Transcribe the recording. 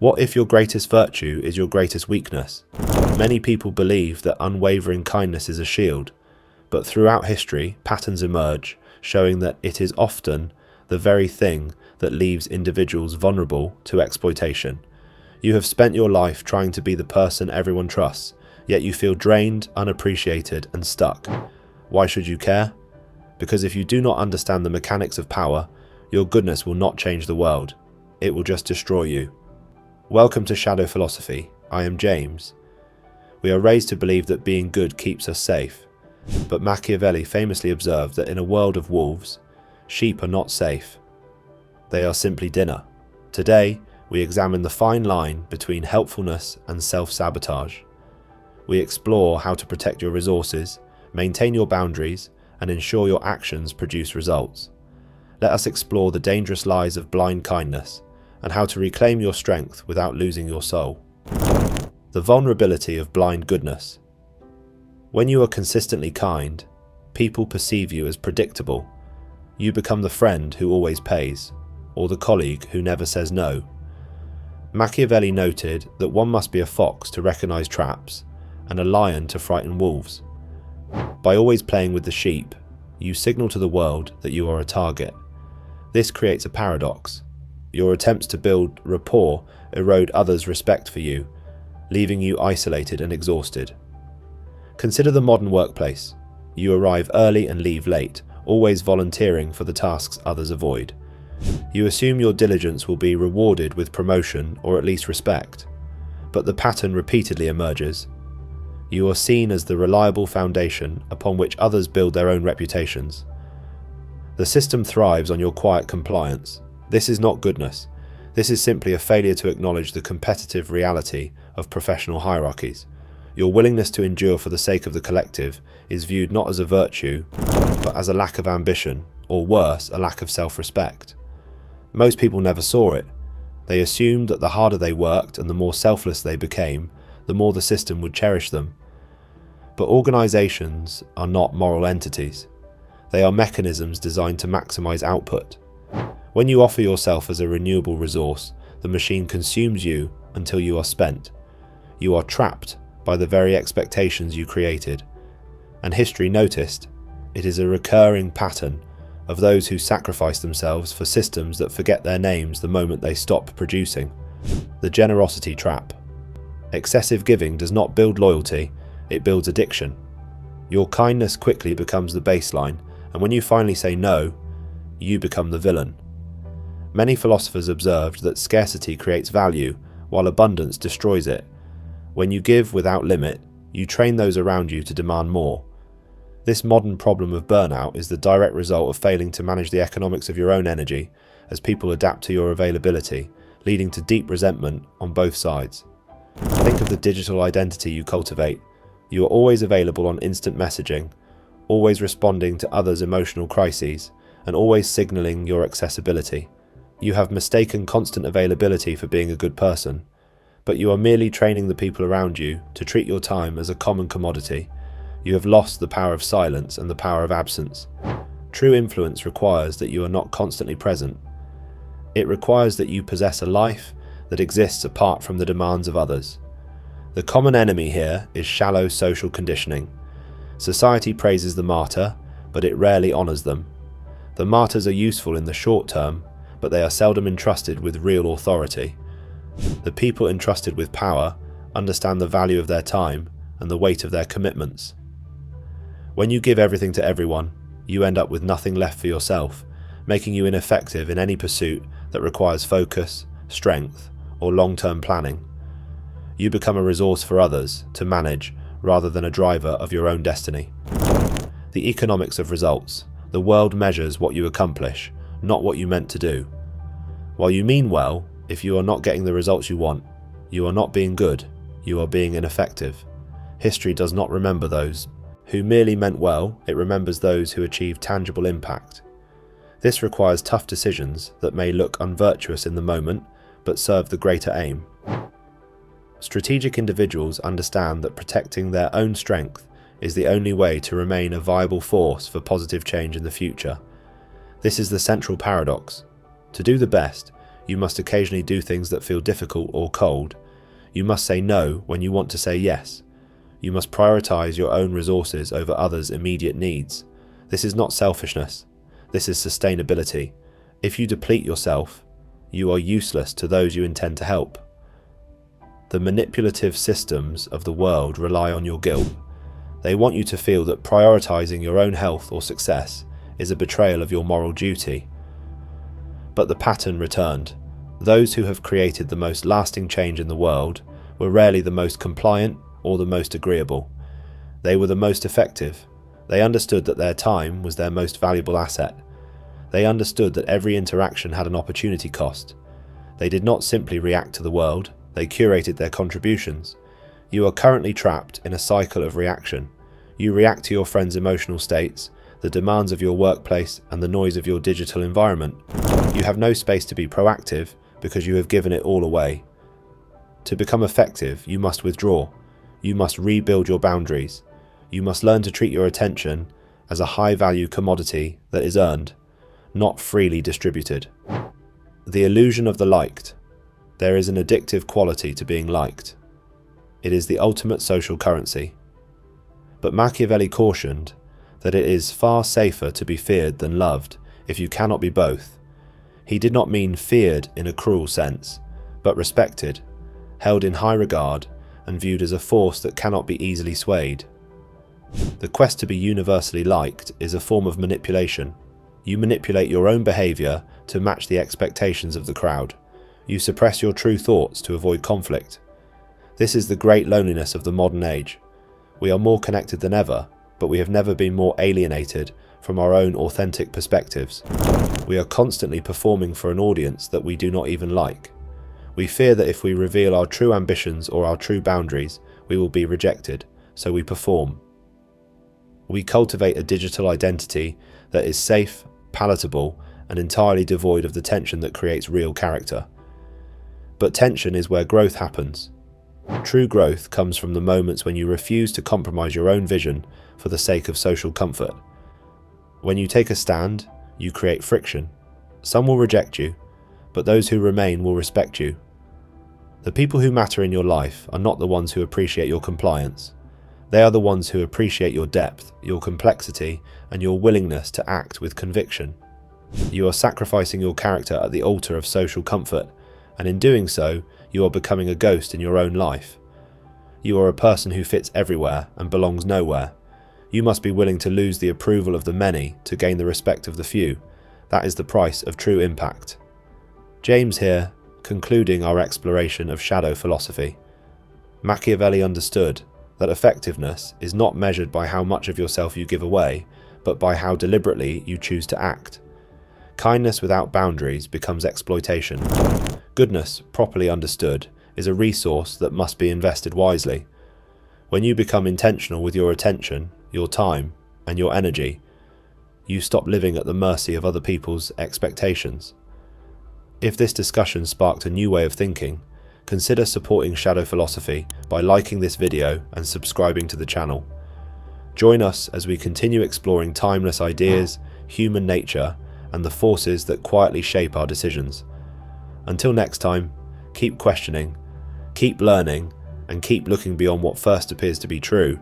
What if your greatest virtue is your greatest weakness? Many people believe that unwavering kindness is a shield, but throughout history, patterns emerge showing that it is often the very thing that leaves individuals vulnerable to exploitation. You have spent your life trying to be the person everyone trusts, yet you feel drained, unappreciated, and stuck. Why should you care? Because if you do not understand the mechanics of power, your goodness will not change the world. It will just destroy you. Welcome to Shadow Philosophy. I am James. We are raised to believe that being good keeps us safe, but Machiavelli famously observed that in a world of wolves, sheep are not safe. They are simply dinner. Today, we examine the fine line between helpfulness and self-sabotage. We explore how to protect your resources, maintain your boundaries, and ensure your actions produce results. Let us explore the dangerous lies of blind kindness and how to reclaim your strength without losing your soul. The vulnerability of blind goodness. When you are consistently kind, people perceive you as predictable. You become the friend who always pays, or the colleague who never says no. Machiavelli noted that one must be a fox to recognize traps and a lion to frighten wolves. By always playing with the sheep, you signal to the world that you are a target. This creates a paradox. Your attempts to build rapport erode others' respect for you, leaving you isolated and exhausted. Consider the modern workplace. You arrive early and leave late, always volunteering for the tasks others avoid. You assume your diligence will be rewarded with promotion or at least respect, but the pattern repeatedly emerges. You are seen as the reliable foundation upon which others build their own reputations. The system thrives on your quiet compliance. This is not goodness. This is simply a failure to acknowledge the competitive reality of professional hierarchies. Your willingness to endure for the sake of the collective is viewed not as a virtue, but as a lack of ambition, or worse, a lack of self-respect. Most people never saw it. They assumed that the harder they worked and the more selfless they became, the more the system would cherish them. But organizations are not moral entities. They are mechanisms designed to maximize output. When you offer yourself as a renewable resource, the machine consumes you until you are spent. You are trapped by the very expectations you created. And history noticed, it is a recurring pattern of those who sacrifice themselves for systems that forget their names the moment they stop producing. The generosity trap. Excessive giving does not build loyalty, it builds addiction. Your kindness quickly becomes the baseline, and when you finally say no, you become the villain. Many philosophers observed that scarcity creates value, while abundance destroys it. When you give without limit, you train those around you to demand more. This modern problem of burnout is the direct result of failing to manage the economics of your own energy as people adapt to your availability, leading to deep resentment on both sides. Think of the digital identity you cultivate. You are always available on instant messaging, always responding to others' emotional crises, and always signaling your accessibility. You have mistaken constant availability for being a good person, but you are merely training the people around you to treat your time as a common commodity. You have lost the power of silence and the power of absence. True influence requires that you are not constantly present. It requires that you possess a life that exists apart from the demands of others. The common enemy here is shallow social conditioning. Society praises the martyr, but it rarely honors them. The martyrs are useful in the short term, but they are seldom entrusted with real authority. The people entrusted with power understand the value of their time and the weight of their commitments. When you give everything to everyone, you end up with nothing left for yourself, making you ineffective in any pursuit that requires focus, strength, or long-term planning. You become a resource for others to manage rather than a driver of your own destiny. The economics of results. The world measures what you accomplish, not what you meant to do. While you mean well, if you are not getting the results you want, you are not being good, you are being ineffective. History does not remember those who merely meant well, it remembers those who achieved tangible impact. This requires tough decisions that may look unvirtuous in the moment, but serve the greater aim. Strategic individuals understand that protecting their own strength is the only way to remain a viable force for positive change in the future. This is the central paradox. To do the best, You must occasionally do things that feel difficult or cold. You must say no when you want to say yes. You must prioritize your own resources over others' immediate needs. This is not selfishness. This is sustainability. If you deplete yourself, you are useless to those you intend to help. The manipulative systems of the world rely on your guilt. They want you to feel that prioritizing your own health or success is a betrayal of your moral duty. But the pattern returned. Those who have created the most lasting change in the world were rarely the most compliant or the most agreeable. They were the most effective. They understood that their time was their most valuable asset. They understood that every interaction had an opportunity cost. They did not simply react to the world, they curated their contributions. You are currently trapped in a cycle of reaction. You react to your friends' emotional states, the demands of your workplace, and the noise of your digital environment. You have no space to be proactive because you have given it all away. To become effective, you must withdraw. You must rebuild your boundaries. You must learn to treat your attention as a high-value commodity that is earned, not freely distributed. The illusion of the liked. There is an addictive quality to being liked. It is the ultimate social currency. But Machiavelli cautioned that it is far safer to be feared than loved if you cannot be both. He did not mean feared in a cruel sense, but respected, held in high regard, and viewed as a force that cannot be easily swayed. The quest to be universally liked is a form of manipulation. You manipulate your own behavior to match the expectations of the crowd. You suppress your true thoughts to avoid conflict. This is the great loneliness of the modern age. We are more connected than ever, but we have never been more alienated from our own authentic perspectives. We are constantly performing for an audience that we do not even like. We fear that if we reveal our true ambitions or our true boundaries, we will be rejected, so we perform. We cultivate a digital identity that is safe, palatable, and entirely devoid of the tension that creates real character. But tension is where growth happens. True growth comes from the moments when you refuse to compromise your own vision for the sake of social comfort. When you take a stand, you create friction. Some will reject you, but those who remain will respect you. The people who matter in your life are not the ones who appreciate your compliance. They are the ones who appreciate your depth, your complexity, and your willingness to act with conviction. You are sacrificing your character at the altar of social comfort, and in doing so, you are becoming a ghost in your own life. You are a person who fits everywhere and belongs nowhere. You must be willing to lose the approval of the many to gain the respect of the few. That is the price of true impact. James here, concluding our exploration of shadow philosophy. Machiavelli understood that effectiveness is not measured by how much of yourself you give away, but by how deliberately you choose to act. Kindness without boundaries becomes exploitation. Goodness, properly understood, is a resource that must be invested wisely. When you become intentional with your attention, your time, and your energy, you stop living at the mercy of other people's expectations. If this discussion sparked a new way of thinking, consider supporting Shadow Philosophy by liking this video and subscribing to the channel. Join us as we continue exploring timeless ideas, human nature, and the forces that quietly shape our decisions. Until next time, keep questioning, keep learning, and keep looking beyond what first appears to be true